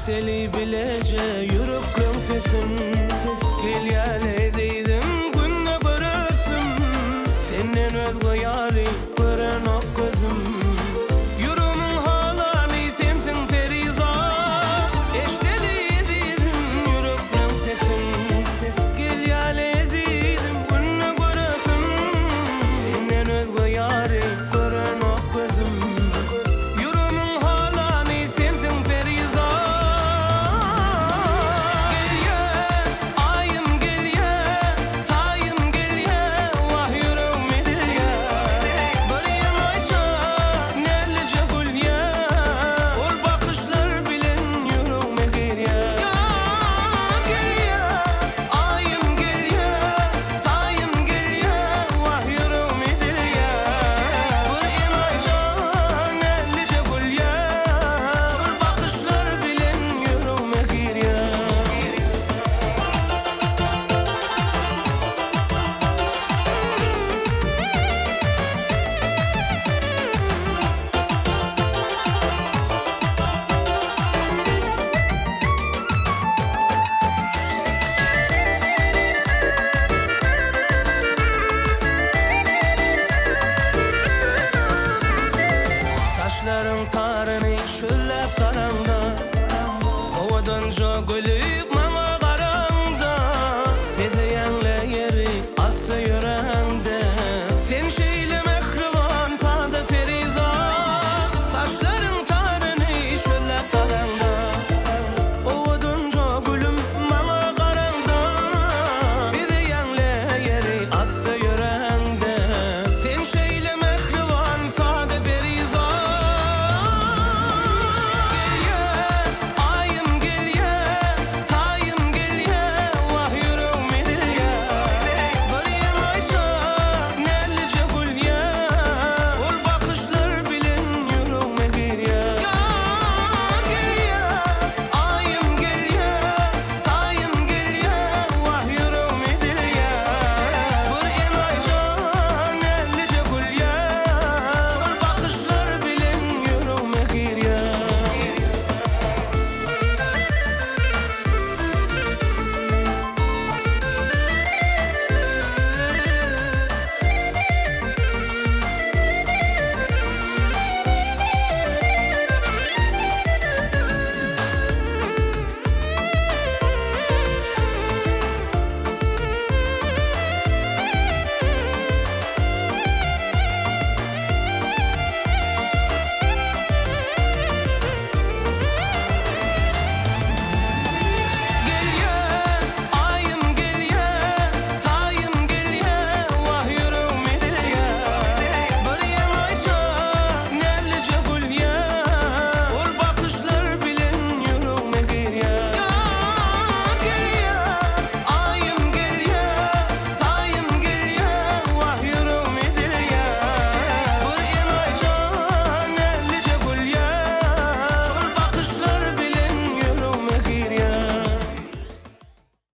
Eşteli bilece yüreklim sesin. Gel yale deydim günne görürsün. Senden özgü yari gören ok gözüm. Yüreğimin halani sensin perizat. Eşteli deydim yüreklim sesin. Gel yale deydim günne görürsün. Senden özgü yari gören ok gözüm. Saçların tarını şöllep karanda, havadan gülüp